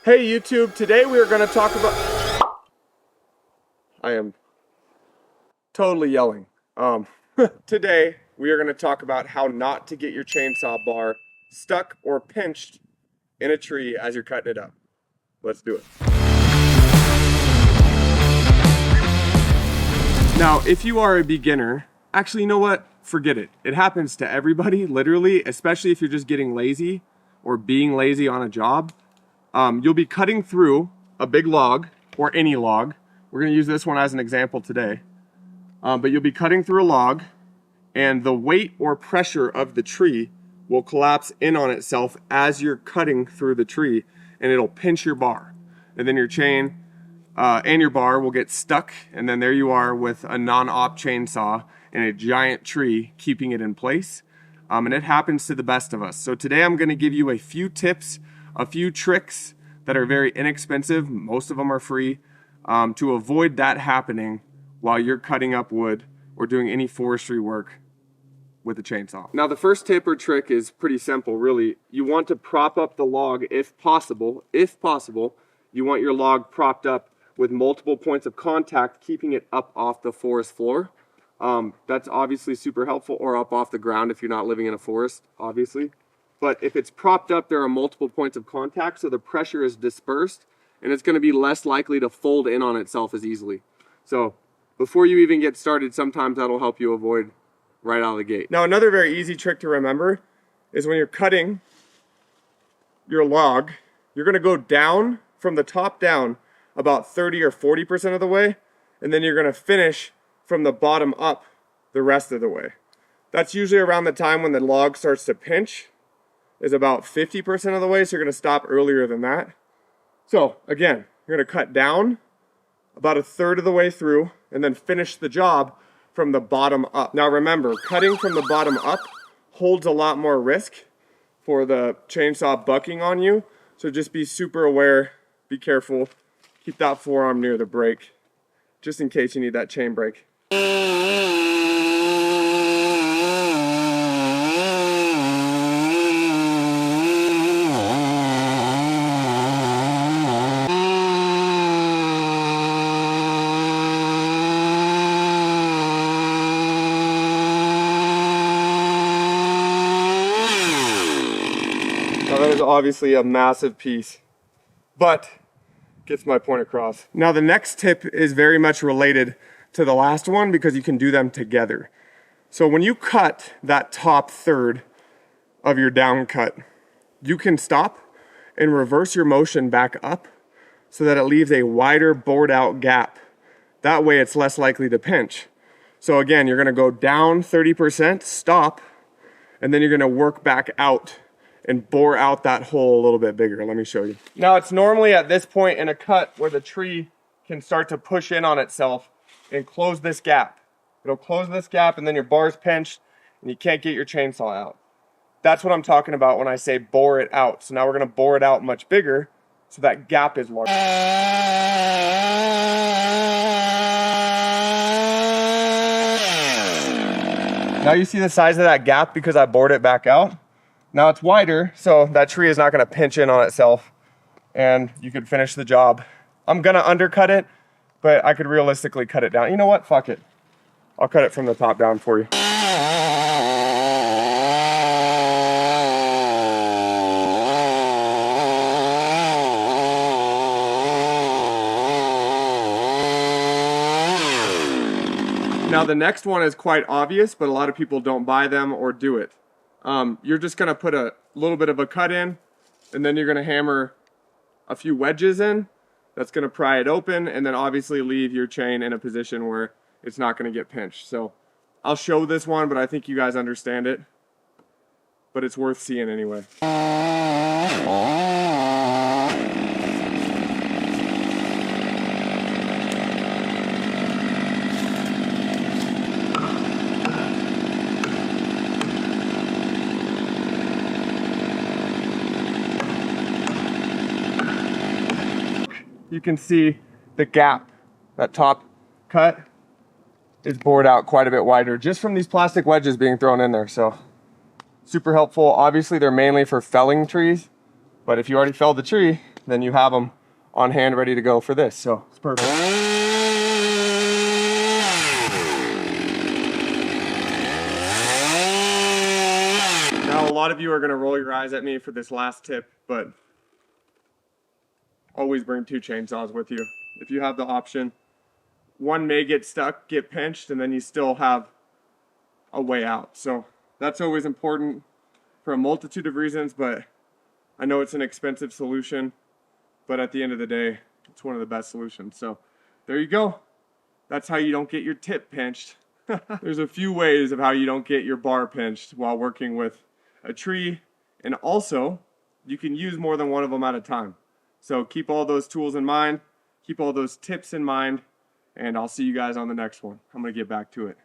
Hey YouTube, today we are going to talk about... I am totally yelling. Today we are going to talk about how not to get your chainsaw bar stuck or pinched in a tree as you're cutting it up. Let's do it. Now, if you are a beginner, actually, you know what? Forget it. It happens to everybody, literally, especially if you're just getting lazy or being lazy on a job. You'll be cutting through a big log or any log. We're going to use this one as an example today. But you'll be cutting through a log and the weight or pressure of the tree will collapse in on itself as you're cutting through the tree, and it'll pinch your bar. And then your chain and your bar will get stuck, and then there you are with a non-op chainsaw in a giant tree keeping it in place. And it happens to the best of us. So today I'm going to give you a few tips, a few tricks that are very inexpensive, most of them are free, to avoid that happening while you're cutting up wood or doing any forestry work with a chainsaw. Now the first tip or trick is pretty simple, really. You want to prop up the log if possible. If possible, you want your log propped up with multiple points of contact, keeping it up off the forest floor. That's obviously super helpful, or up off the ground if you're not living in a forest, obviously. But if it's propped up, there are multiple points of contact, so the pressure is dispersed, and it's going to be less likely to fold in on itself as easily. So before you even get started, sometimes that'll help you avoid right out of the gate. Now, another very easy trick to remember is when you're cutting your log, you're going to go down from the top down about 30 or 40% of the way, and then you're going to finish from the bottom up the rest of the way. That's usually around the time when the log starts to pinch, is about 50% of the way, so you're going to stop earlier than that. So again, you're going to cut down about a third of the way through and then finish the job from the bottom up. Now remember, cutting from the bottom up holds a lot more risk for the chainsaw bucking on you, so just be super aware, be careful, keep that forearm near the brake, just in case you need that chain brake. Now that is obviously a massive piece, but gets my point across. Now the next tip is very much related to the last one because you can do them together. So when you cut that top third of your down cut, you can stop and reverse your motion back up so that it leaves a wider bored out gap. That way it's less likely to pinch. So again, you're gonna go down 30%, stop, and then you're gonna work back out and bore out that hole a little bit bigger. Let me show you. Now it's normally at this point in a cut where the tree can start to push in on itself and close this gap. It'll close this gap and then your bar's pinched and you can't get your chainsaw out. That's what I'm talking about when I say bore it out. So now we're gonna bore it out much bigger so that gap is larger. Now you see the size of that gap because I bored it back out. Now it's wider, so that tree is not going to pinch in on itself, and you could finish the job. I'm going to undercut it, but I could realistically cut it down. You know what? Fuck it. I'll cut it from the top down for you. Now the next one is quite obvious, but a lot of people don't buy them or do it. You're just going to put a little bit of a cut in, and then you're going to hammer a few wedges in. That's going to pry it open, and then obviously leave your chain in a position where it's not going to get pinched. So I'll show this one, but I think you guys understand it. But it's worth seeing anyway. You can see the gap, that top cut is bored out quite a bit wider just from these plastic wedges being thrown in there. So super helpful. Obviously they're mainly for felling trees, but if you already felled the tree, then you have them on hand ready to go for this. So it's perfect. Now, a lot of you are going to roll your eyes at me for this last tip, but always bring 2 chainsaws with you. If you have the option, one may get stuck, get pinched, and then you still have a way out. So that's always important for a multitude of reasons, but I know it's an expensive solution, but at the end of the day, it's one of the best solutions. So there you go. That's how you don't get your tip pinched. There's a few ways of how you don't get your bar pinched while working with a tree, and also you can use more than one of them at a time. So keep all those tools in mind, keep all those tips in mind, and I'll see you guys on the next one. I'm gonna get back to it.